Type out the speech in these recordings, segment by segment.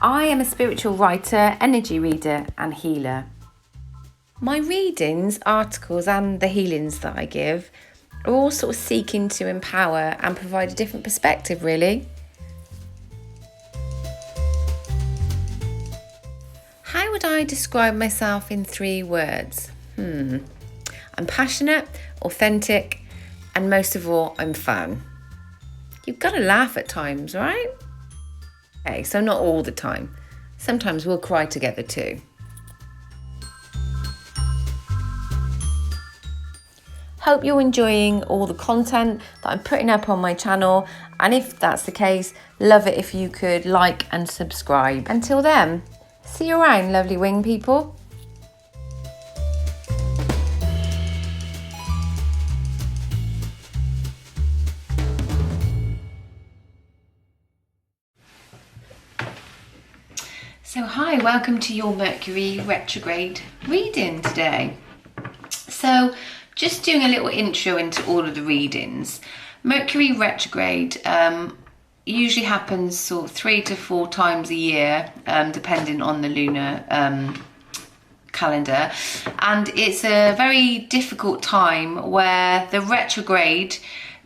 I am a spiritual writer, energy reader and healer. My readings, articles and the healings that I give are all sort of seeking to empower and provide a different perspective, really. How would I describe myself in 3 words? I'm passionate, authentic, and most of all, I'm fun. You've got to laugh at times, right? Okay, so not all the time. Sometimes we'll cry together too. Hope you're enjoying all the content that I'm putting up on my channel, and if that's the case, love it if you could like and subscribe. Until then, see you around, lovely wing people. So hi, welcome to your Mercury retrograde reading today. So just doing a little intro into all of the readings. Mercury retrograde usually happens sort of 3 to 4 times a year, depending on the lunar calendar. And it's a very difficult time where the retrograde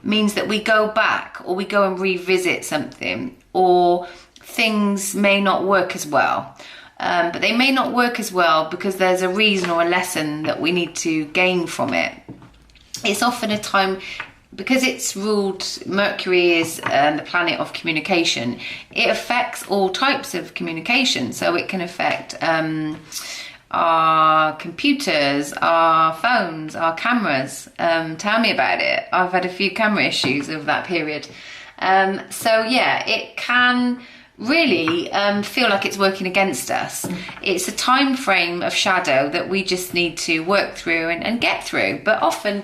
means that we go back or we go and revisit something, or things may not work as well. But they may not work as well because there's a reason or a lesson that we need to gain from it. It's often a time, because it's ruled, Mercury is the planet of communication, it affects all types of communication. So it can affect our computers, our phones, our cameras. Tell me about it. I've had a few camera issues of that period. So yeah, it can really feel like it's working against us. It's a time frame of shadow that we just need to work through and get through. But often,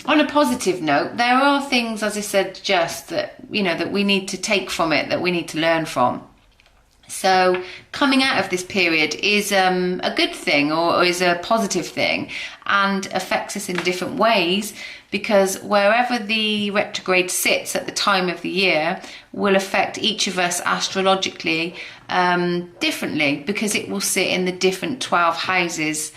on a positive note, there are things, as I said, just that, you know, that we need to take from it, that we need to learn from. So coming out of this period is a good thing, or is a positive thing, and affects us in different ways, because wherever the retrograde sits at the time of the year will affect each of us astrologically differently, because it will sit in the different 12 houses,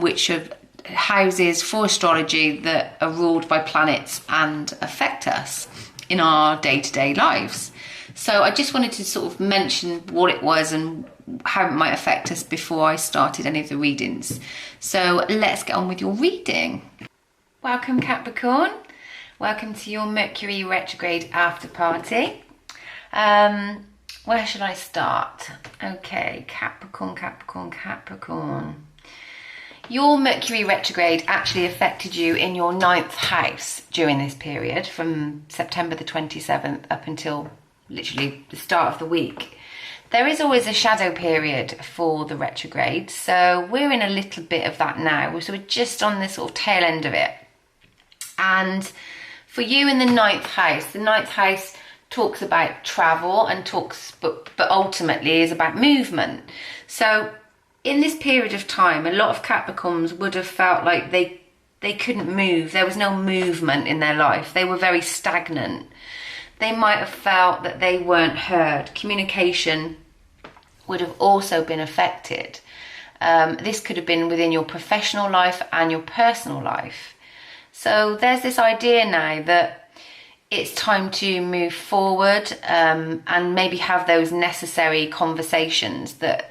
which are houses for astrology that are ruled by planets and affect us in our day-to-day lives. So I just wanted to sort of mention what it was and how it might affect us before I started any of the readings. So let's get on with your reading. Welcome, Capricorn. Welcome to your Mercury retrograde after party. Where should I start? Okay, Capricorn. Your Mercury retrograde actually affected you in your 9th house during this period, from September the 27th up until literally the start of the week. There is always a shadow period for the retrograde, so we're in a little bit of that now. So we're just on the sort of tail end of it. And for you in the 9th house talks about travel and but ultimately is about movement. So in this period of time, a lot of Capricorns would have felt like they couldn't move. There was no movement in their life. They were very stagnant. They might have felt that they weren't heard. Communication would have also been affected. This could have been within your professional life and your personal life. So there's this idea now that it's time to move forward and maybe have those necessary conversations that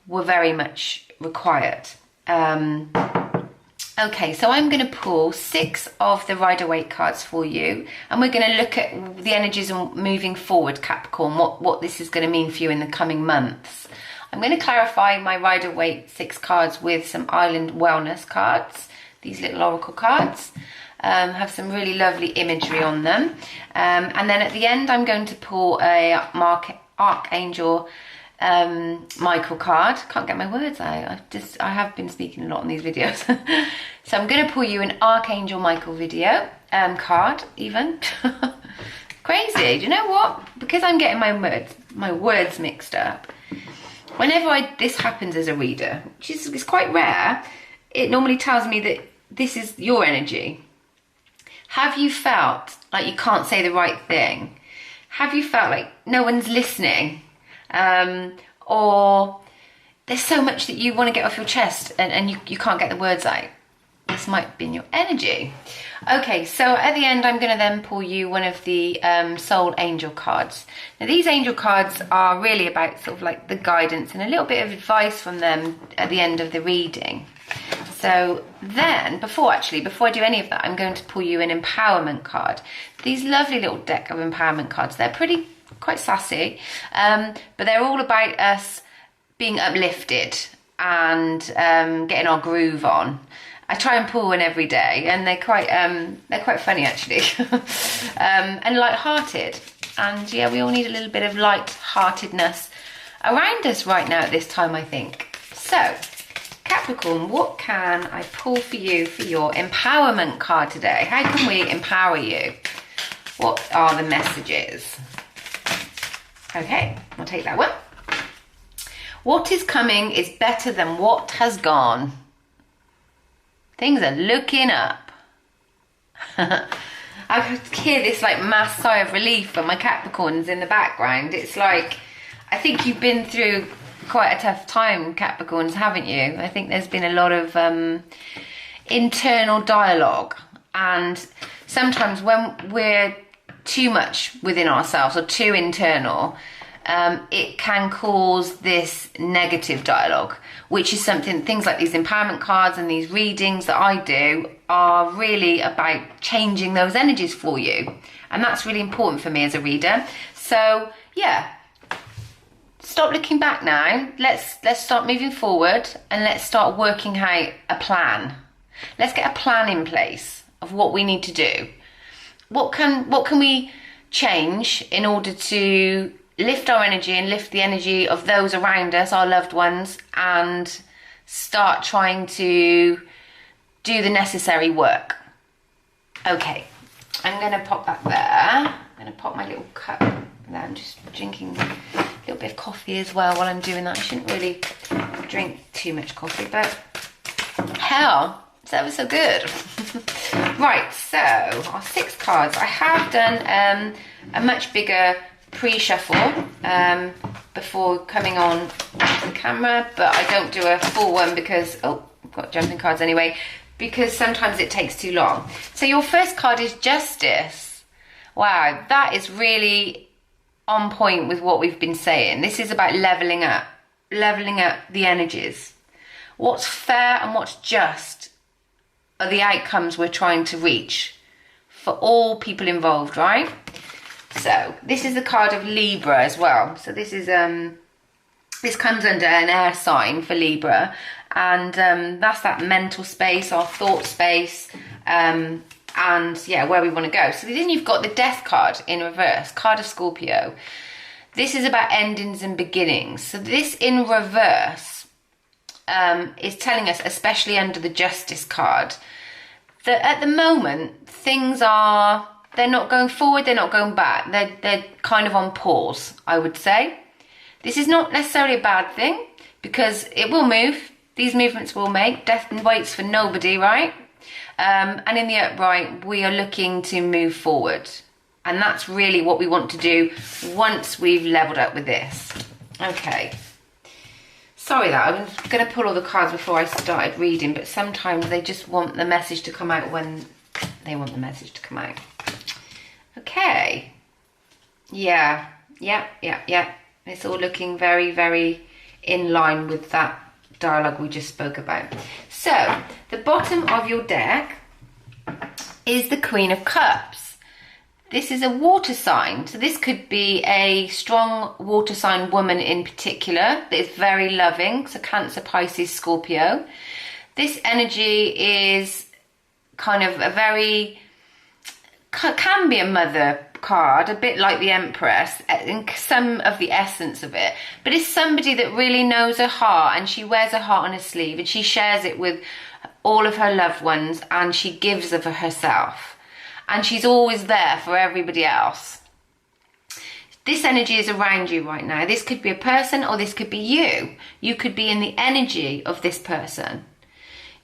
were very much required. Okay, so I'm going to pull 6 of the Rider-Waite cards for you, and we're going to look at the energies of moving forward, Capricorn, what this is going to mean for you in the coming months. I'm going to clarify my Rider-Waite 6 cards with some Island Wellness cards, these little oracle cards. Have some really lovely imagery on them. And then at the end, I'm going to pull a Archangel Michael card. Can't get my words out. I have been speaking a lot in these videos. So I'm going to pull you an Archangel Michael video card even. Crazy. Do you know what? Because I'm getting my words mixed up. Whenever this happens as a reader, which is quite rare, it normally tells me that this is your energy. Have you felt like you can't say the right thing? Have you felt like no one's listening? or there's so much that you want to get off your chest and you can't get the words out. This might be in your energy. Okay, so at the end, I'm going to then pull you one of the Soul Angel cards. Now, these angel cards are really about sort of like the guidance and a little bit of advice from them at the end of the reading. So then, before I do any of that, I'm going to pull you an empowerment card. These lovely little deck of empowerment cards, they're quite sassy, but they're all about us being uplifted and getting our groove on. I try and pull one every day, and they're quite funny actually, and light-hearted. And yeah, we all need a little bit of light-heartedness around us right now at this time, I think. So, Capricorn, what can I pull for you for your empowerment card today? How can we empower you? What are the messages? Okay, I'll take that one. What is coming is better than what has gone. Things are looking up. I could hear this like mass sigh of relief from my Capricorns in the background. It's like, I think you've been through quite a tough time, Capricorns, haven't you? I think there's been a lot of internal dialogue, and sometimes when we're too much within ourselves or too internal, it can cause this negative dialogue, which is something, things like these empowerment cards and these readings that I do are really about changing those energies for you. And that's really important for me as a reader. So yeah, stop looking back now. Let's start moving forward, and let's start working out a plan. Let's get a plan in place of what we need to do. What can we change in order to lift our energy and lift the energy of those around us, our loved ones, and start trying to do the necessary work. Okay, I'm going to pop that there. I'm going to pop my little cup there. I'm just drinking a little bit of coffee as well while I'm doing that. I shouldn't really drink too much coffee, but hell, it's ever so good. Right, so our 6 cards. I have done a much bigger pre-shuffle before coming on to the camera, but I don't do a full one because, I've got jumping cards anyway, because sometimes it takes too long. So your first card is Justice. Wow, that is really on point with what we've been saying. This is about leveling up the energies. What's fair and what's just are the outcomes we're trying to reach for all people involved, right? So this is the card of Libra as well. So this is this comes under an air sign for Libra, and that's that mental space, our thought space, and yeah, where we want to go. So then you've got the Death card in reverse, card of Scorpio. This is about endings and beginnings. So this in reverse is telling us, especially under the Justice card, that at the moment things are, they're not going forward, they're not going back. They're kind of on pause, I would say. This is not necessarily a bad thing, because it will move. These movements will make. Death waits for nobody, right? And in the upright, we are looking to move forward. And that's really what we want to do once we've leveled up with this. Okay. Sorry that I was going to pull all the cards before I started reading, but sometimes they just want the message to come out when they want the message to come out. Okay. Yeah. It's all looking very, very in line with that dialogue we just spoke about. So, the bottom of your deck is the Queen of Cups. This is a water sign. So this could be a strong water sign woman in particular that is very loving. So Cancer, Pisces, Scorpio. This energy is kind of a very, can be a mother card, a bit like the Empress in some of the essence of it, but it's somebody that really knows her heart, and she wears her heart on her sleeve, and she shares it with all of her loved ones, and she gives of herself, and she's always there for everybody else. This energy is around you right now. This could be a person, or this could be you. You could be in the energy of this person,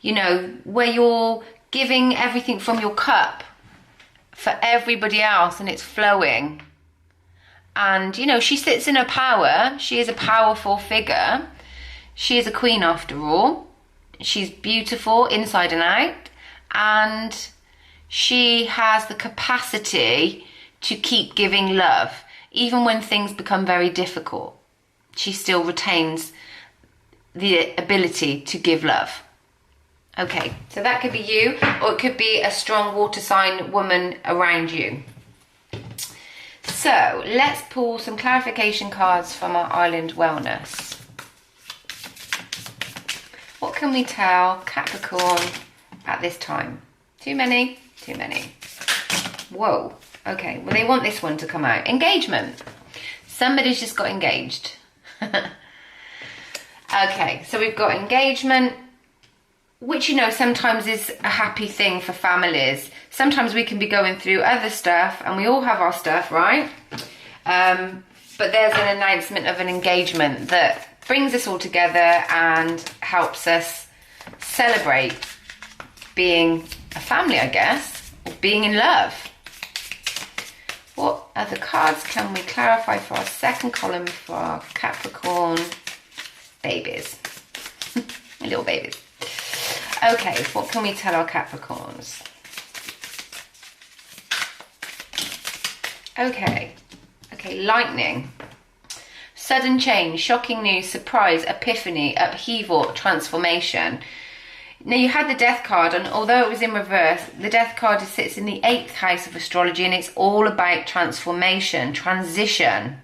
you know, where you're giving everything from your cup for everybody else, and it's flowing, And, you know, she sits in her power. She is a powerful figure. She is a queen after all. She's beautiful inside and out. And she has the capacity to keep giving love. Even when things become very difficult, she still retains the ability to give love. Okay, so that could be you, or it could be a strong water sign woman around you. So let's pull some clarification cards from our Island Wellness. What can we tell Capricorn at this time? Too many? Too many. Whoa. Okay, well, they want this one to come out. Engagement. Somebody's just got engaged. Okay, so we've got engagement, which, you know, sometimes is a happy thing for families. Sometimes we can be going through other stuff, and we all have our stuff, right? But there's an announcement of an engagement that brings us all together and helps us celebrate being a family, I guess, or being in love. What other cards can we clarify for our second column for our Capricorn babies? My little babies. Okay, what can we tell our Capricorns? Okay, lightning. Sudden change, shocking news, surprise, epiphany, upheaval, transformation. Now, you had the death card, and although it was in reverse, the death card sits in the 8th house of astrology, and it's all about transformation, transition.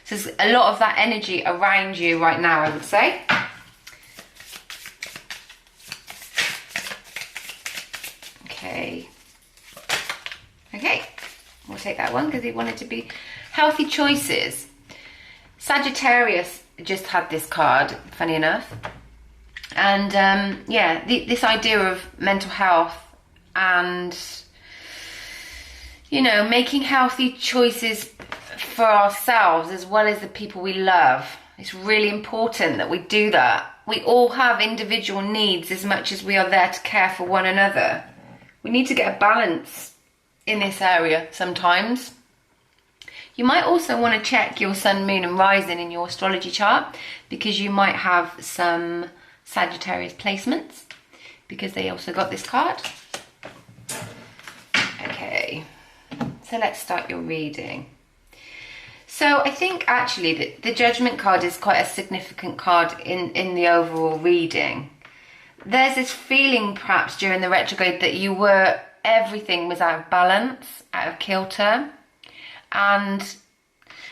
So there's a lot of that energy around you right now, I would say. Okay, we'll take that one because he wanted to be healthy choices. Sagittarius just had this card, funny enough. And yeah, this idea of mental health and, you know, making healthy choices for ourselves as well as the people we love. It's really important that we do that. We all have individual needs as much as we are there to care for one another. We need to get a balance in this area sometimes. You might also want to check your sun, moon and rising in your astrology chart, because you might have some Sagittarius placements, because they also got this card. Okay, so let's start your reading. So I think actually that the Judgment card is quite a significant card in the overall reading. There's this feeling perhaps during the retrograde that everything was out of balance, out of kilter. And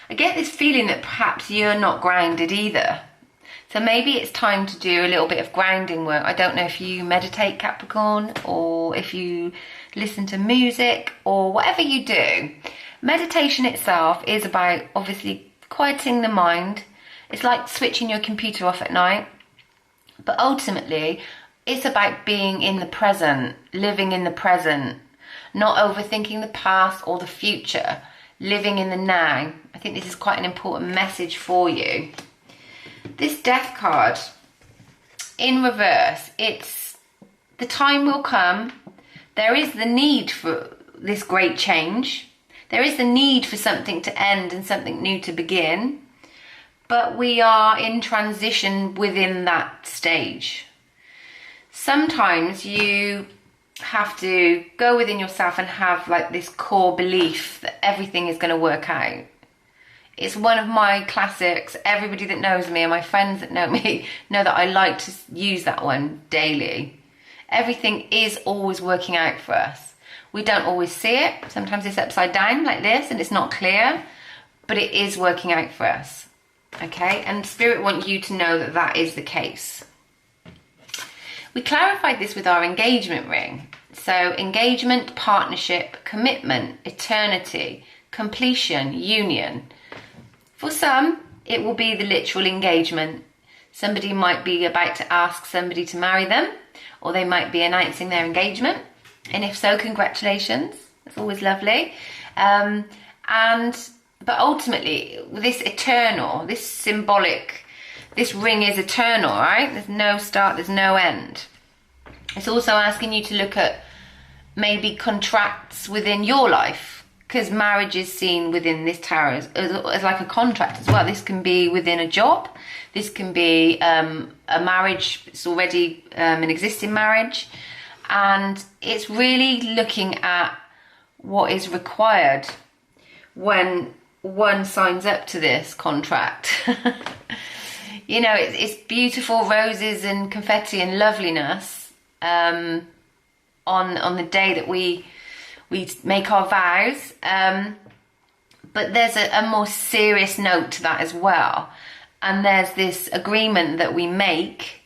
I get this feeling that perhaps you're not grounded either. So maybe it's time to do a little bit of grounding work. I don't know if you meditate, Capricorn, or if you listen to music, or whatever you do. Meditation itself is about obviously quieting the mind. It's like switching your computer off at night. But ultimately, it's about being in the present, living in the present, not overthinking the past or the future, living in the now. I think this is quite an important message for you. This Death card, in reverse, it's the time will come. There is the need for this great change. There is the need for something to end and something new to begin. But we are in transition within that stage. Sometimes you have to go within yourself and have like this core belief that everything is going to work out. It's one of my classics. Everybody that knows me and my friends that know me know that I like to use that one daily. Everything is always working out for us. We don't always see it. Sometimes it's upside down like this and it's not clear, but it is working out for us. Okay, and Spirit wants you to know that that is the case. We clarified this with our engagement ring. So engagement, partnership, commitment, eternity, completion, union. For some, it will be the literal engagement. Somebody might be about to ask somebody to marry them, or they might be announcing their engagement. And if so, congratulations. It's always lovely. But ultimately, this eternal, this symbolic, this ring is eternal, right? There's no start, there's no end. It's also asking you to look at maybe contracts within your life. because marriage is seen within this tarot as like a contract as well. This can be within a job. This can be a marriage. It's already an existing marriage. And it's really looking at what is required when one signs up to this contract. You know, it's beautiful roses and confetti and loveliness on the day that we make our vows. But there's a more serious note to that as well. And there's this agreement that we make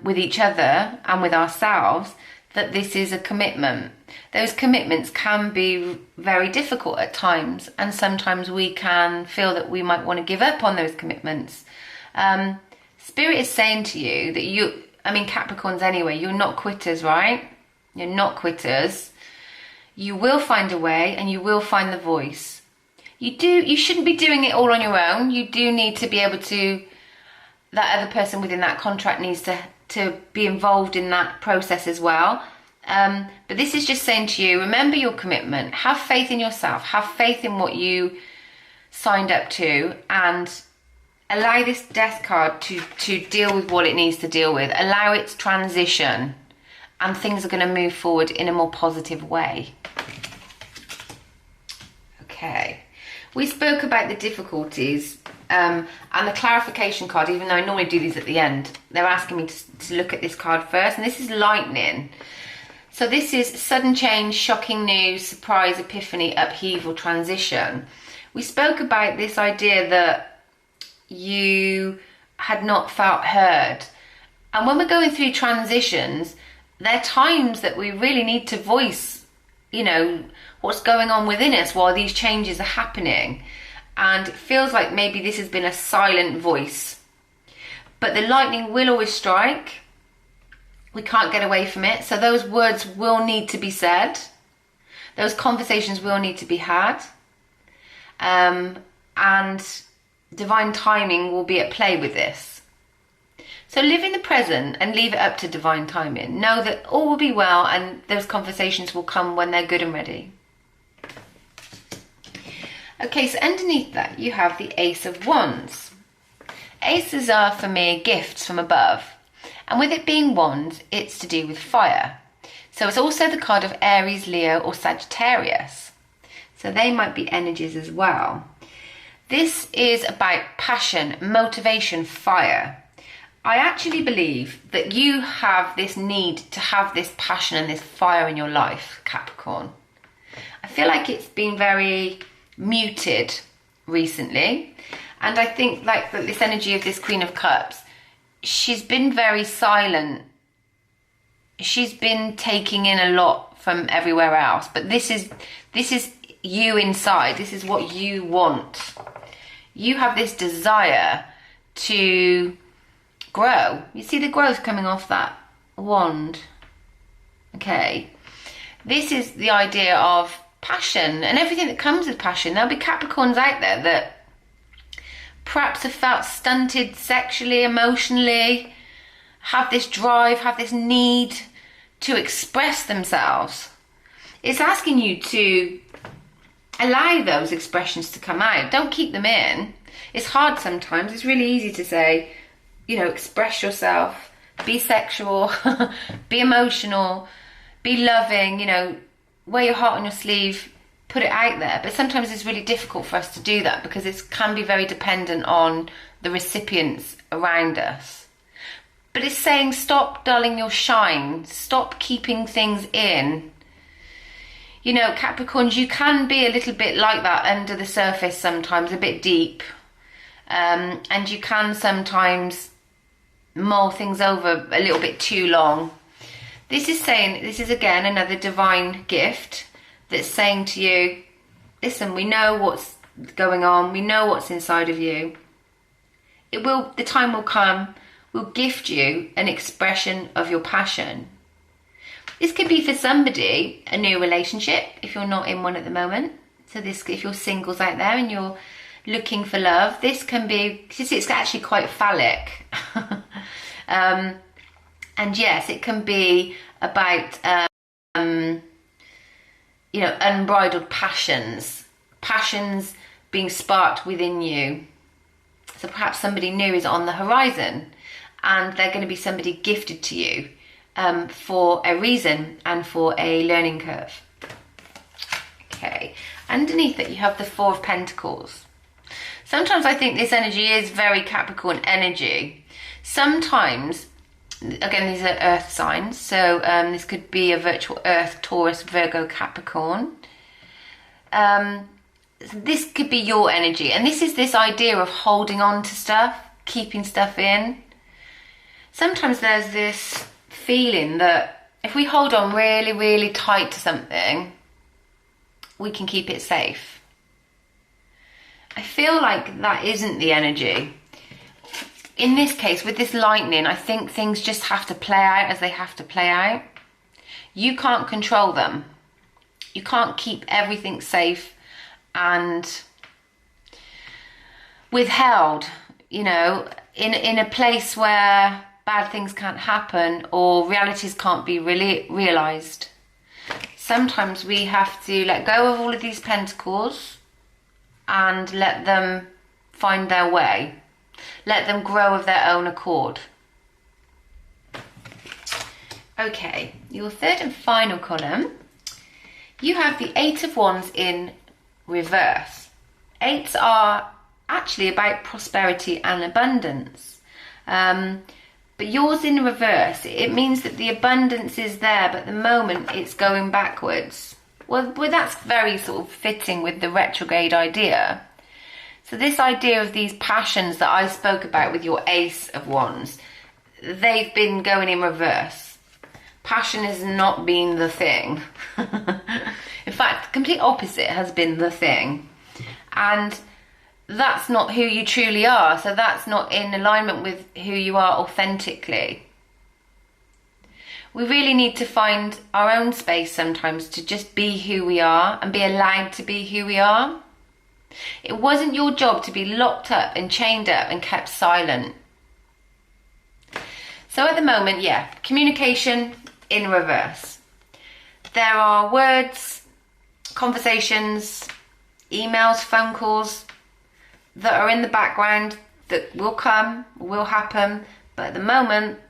with each other and with ourselves that this is a commitment. Those commitments can be very difficult at times, and sometimes we can feel that we might want to give up on those commitments. Spirit is saying to you that Capricorns anyway, you're not quitters, right? You're not quitters. You will find a way, and you will find the voice. You shouldn't be doing it all on your own. You do need to be able to, that other person within that contract needs to be involved in that process as well. But this is just saying to you, remember your commitment, have faith in yourself, have faith in what you signed up to, and allow this death card to deal with what it needs to deal with. Allow its transition, and things are going to move forward in a more positive way. Okay, we spoke about the difficulties and the clarification card. Even though I normally do these at the end, they're asking me to look at this card first, and this is lightning. So this is sudden change, shocking news, surprise, epiphany, upheaval, transition. We spoke about this idea that you had not felt heard. And when we're going through transitions, there are times that we really need to voice, you know, what's going on within us while these changes are happening. And it feels like maybe this has been a silent voice. But the lightning will always strike. We can't get away from it. So those words will need to be said. Those conversations will need to be had. And divine timing will be at play with this. So live in the present and leave it up to divine timing. Know that all will be well, and those conversations will come when they're good and ready. Okay, so underneath that you have the Ace of Wands. Aces are, for me, gifts from above. And with it being wands, it's to do with fire. So it's also the card of Aries, Leo, or Sagittarius. So they might be energies as well. This is about passion, motivation, fire. I actually believe that you have this need to have this passion and this fire in your life, Capricorn. I feel like it's been very muted recently. And I think like that this energy of this Queen of Cups, she's been very silent. She's been taking in a lot from everywhere else. But this is you inside. This is what you want. You have this desire to grow. You see the growth coming off that wand. Okay. This is the idea of passion and everything that comes with passion. There'll be Capricorns out there that perhaps have felt stunted sexually, emotionally, have this drive, have this need to express themselves. It's asking you to allow those expressions to come out. Don't keep them in. It's hard sometimes. It's really easy to say, you know, express yourself, be sexual, be emotional, be loving, you know, wear your heart on your sleeve, put it out there. But sometimes it's really difficult for us to do that because it can be very dependent on the recipients around us. But it's saying stop dulling your shine, stop keeping things in. You know, Capricorns, you can be a little bit like that under the surface sometimes, a bit deep. And you can sometimes mull things over a little bit too long. This is saying, this is again another divine gift that's saying to you, listen, we know what's going on, we know what's inside of you. The time will come, we'll gift you an expression of your passion. This could be for somebody, a new relationship, if you're not in one at the moment. So this, if you're singles out there and you're looking for love, this can be, it's actually quite phallic. And yes, it can be about you know, unbridled passions being sparked within you. So perhaps somebody new is on the horizon, and they're going to be somebody gifted to you for a reason and for a learning curve. Okay, underneath it you have the Four of Pentacles. Sometimes I think this energy is very Capricorn energy. Sometimes, again, these are earth signs, so this could be a virtual earth, Taurus, Virgo, Capricorn. This could be your energy, and this is this idea of holding on to stuff, keeping stuff in. Sometimes there's this feeling that if we hold on really, really tight to something, we can keep it safe. I feel like that isn't the energy. In this case, with this lightning, I think things just have to play out as they have to play out. You can't control them. You can't keep everything safe and withheld, you know, in a place where bad things can't happen or realities can't be really realised. Sometimes we have to let go of all of these pentacles and let them find their way. Let them grow of their own accord. Okay, your third and final column, you have the Eight of Wands in reverse. Eights are actually about prosperity and abundance. But yours in reverse, it means that the abundance is there, but at the moment it's going backwards. Well, that's very sort of fitting with the retrograde idea. So this idea of these passions that I spoke about with your Ace of Wands, they've been going in reverse. Passion has not been the thing. In fact, the complete opposite has been the thing. And that's not who you truly are. So that's not in alignment with who you are authentically. We really need to find our own space sometimes to just be who we are and be allowed to be who we are. It wasn't your job to be locked up and chained up and kept silent. So at the moment, yeah, communication in reverse. There are words, conversations, emails, phone calls that are in the background that will come, will happen, but at the moment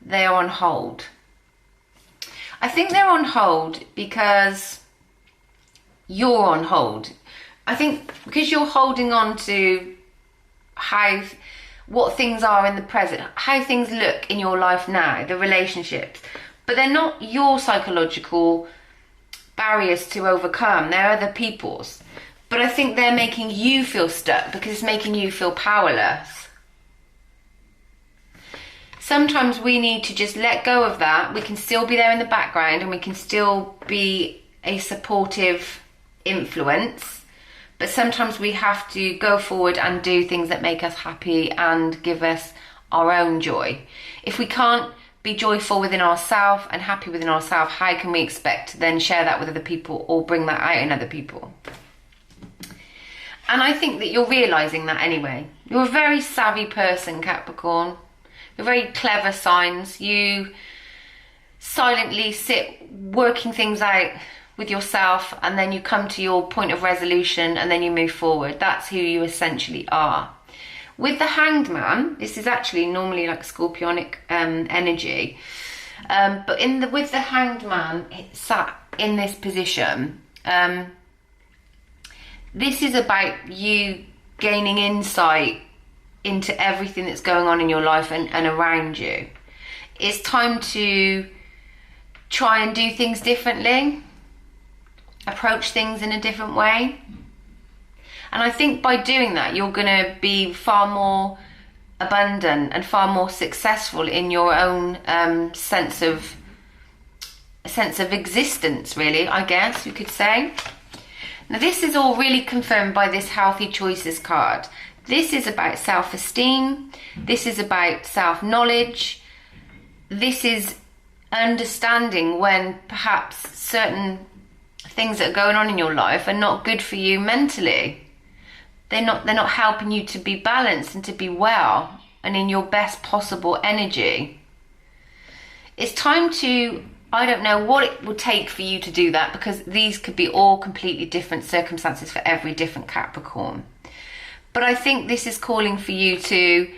they are on hold. I think they're on hold because you're on hold. I think because you're holding on to what things are in the present, how things look in your life now, the relationships, but they're not your psychological barriers to overcome, they're other people's. But I think they're making you feel stuck because it's making you feel powerless. Sometimes we need to just let go of that. We can still be there in the background and we can still be a supportive influence. But sometimes we have to go forward and do things that make us happy and give us our own joy. If we can't be joyful within ourselves and happy within ourselves, how can we expect to then share that with other people or bring that out in other people? And I think that you're realising that anyway. You're a very savvy person, Capricorn. You're very clever signs. You silently sit working things out with yourself, and then you come to your point of resolution and then you move forward. That's who you essentially are. With the Hanged Man, this is actually normally like scorpionic energy, but with the Hanged Man sat in this position, this is about you gaining insight into everything that's going on in your life and around you. It's time to try and do things differently, approach things in a different way. And I think by doing that, you're going to be far more abundant and far more successful in your own sense of existence, really, I guess you could say. Now, this is all really confirmed by this Healthy Choices card. This is about self-esteem. This is about self-knowledge. This is understanding when perhaps certain things that are going on in your life are not good for you mentally. They're not helping you to be balanced and to be well and in your best possible energy. It's time to I don't know what it will take for you to do that, because these could be all completely different circumstances for every different Capricorn. But I think this is calling for you to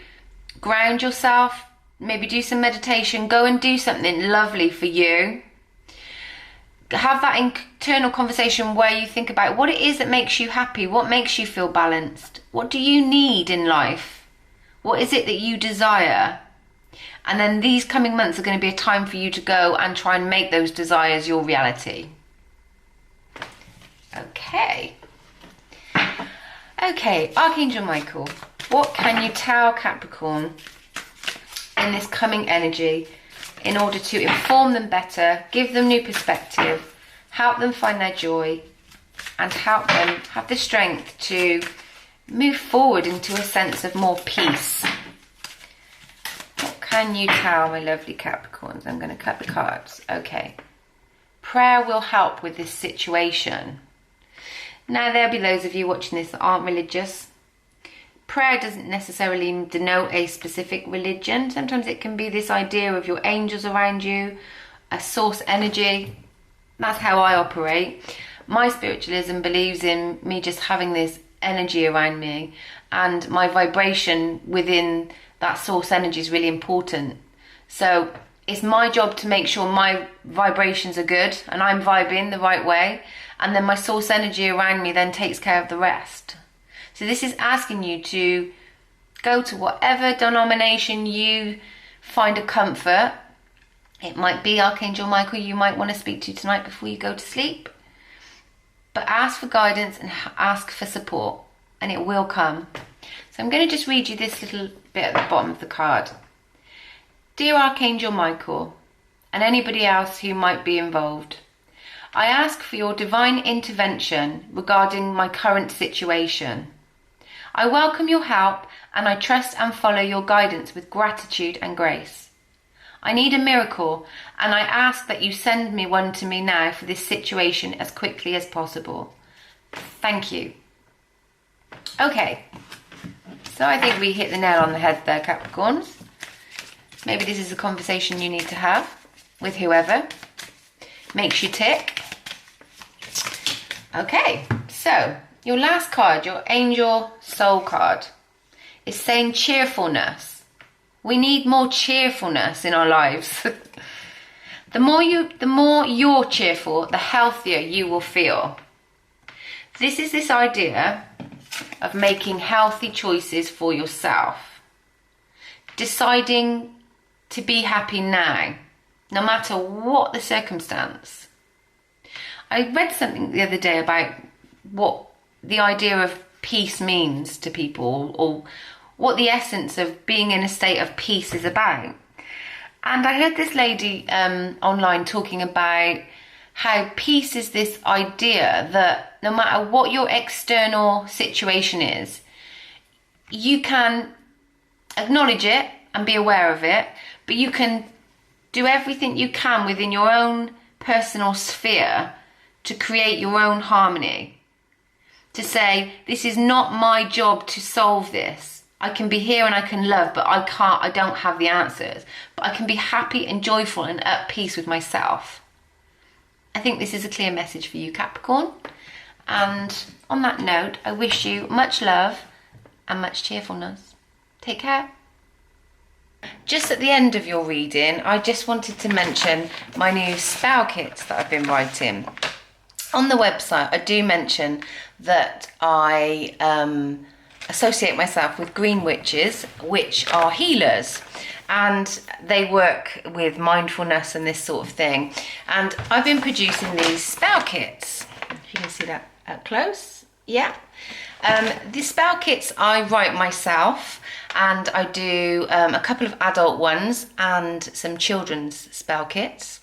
ground yourself, maybe do some meditation, go and do something lovely for you. Have that internal conversation where you think about what it is that makes you happy, what makes you feel balanced, what do you need in life, what is it that you desire. And then these coming months are going to be a time for you to go and try and make those desires your reality. Okay, Archangel Michael, what can you tell Capricorn in this coming energy in order to inform them better, give them new perspective, help them find their joy, and help them have the strength to move forward into a sense of more peace? What can you tell my lovely Capricorns? I'm going to cut the cards. Okay. Prayer will help with this situation. Now, there'll be those of you watching this that aren't religious. Prayer doesn't necessarily denote a specific religion. Sometimes it can be this idea of your angels around you, a source energy. That's how I operate. My spiritualism believes in me just having this energy around me, and my vibration within that source energy is really important. So it's my job to make sure my vibrations are good and I'm vibing the right way, and then my source energy around me then takes care of the rest. So this is asking you to go to whatever denomination you find a comfort. It might be Archangel Michael you might want to speak to tonight before you go to sleep. But ask for guidance and ask for support, and it will come. So I'm going to just read you this little bit at the bottom of the card. Dear Archangel Michael, and anybody else who might be involved, I ask for your divine intervention regarding my current situation. I welcome your help, and I trust and follow your guidance with gratitude and grace. I need a miracle, and I ask that you send me one to me now for this situation as quickly as possible. Thank you. Okay, so I think we hit the nail on the head there, Capricorns. Maybe this is a conversation you need to have with whoever makes you tick. Okay, so your last card, your Angel Soul card, is saying cheerfulness. We need more cheerfulness in our lives. The more you're cheerful, the healthier you will feel. This is this idea of making healthy choices for yourself. Deciding to be happy now, no matter what the circumstance. I read something the other day about what the idea of peace means to people, or what the essence of being in a state of peace is about. And I heard this lady online talking about how peace is this idea that no matter what your external situation is, you can acknowledge it and be aware of it, but you can do everything you can within your own personal sphere to create your own harmony. To say, this is not my job to solve this. I can be here and I can love, but I don't have the answers. But I can be happy and joyful and at peace with myself. I think this is a clear message for you, Capricorn. And on that note, I wish you much love and much cheerfulness. Take care. Just at the end of your reading, I just wanted to mention my new spell kits that I've been writing. On the website, I do mention that I associate myself with green witches, which are healers, and they work with mindfulness and this sort of thing. And I've been producing these spell kits. If you can see that up close, yeah. The spell kits I write myself, and I do a couple of adult ones and some children's spell kits.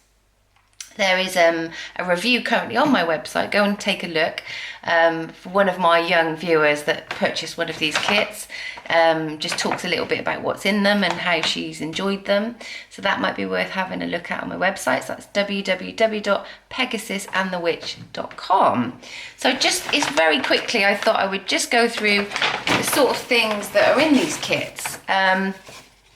There is a review currently on my website. Go and take a look. For one of my young viewers that purchased one of these kits, just talks a little bit about what's in them and how she's enjoyed them. So that might be worth having a look at on my website. So that's www.pegasusandthewitch.com. So it's very quickly, I thought I would just go through the sort of things that are in these kits.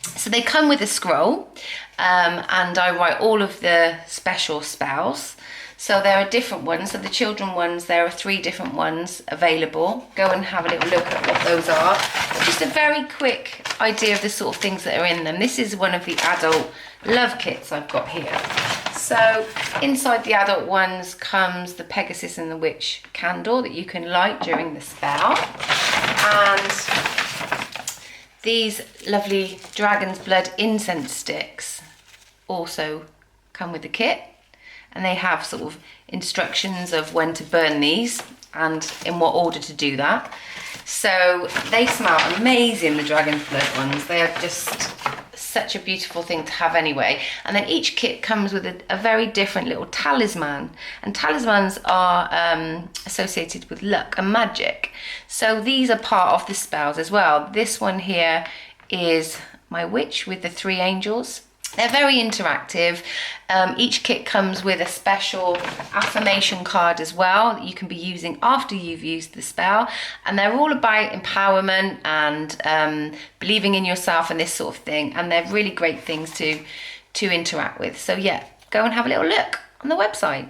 So they come with a scroll, and I write all of the special spells. So there are different ones. So the children ones, there are 3 different ones available. Go and have a little look at what those are. Just a very quick idea of the sort of things that are in them. This is one of the adult love kits I've got here. So inside the adult ones comes the Pegasus and the Witch candle that you can light during the spell. And these lovely Dragon's Blood incense sticks also come with the kit. And they have sort of instructions of when to burn these and in what order to do that. So they smell amazing, the Dragon's Blood ones. They are just such a beautiful thing to have anyway. And then each kit comes with a very different little talisman. And talismans are associated with luck and magic. So these are part of the spells as well. This one here is my witch with the 3 angels. They're very interactive. Each kit comes with a special affirmation card as well that you can be using after you've used the spell. And they're all about empowerment and believing in yourself and this sort of thing. And they're really great things to interact with. So yeah, go and have a little look on the website.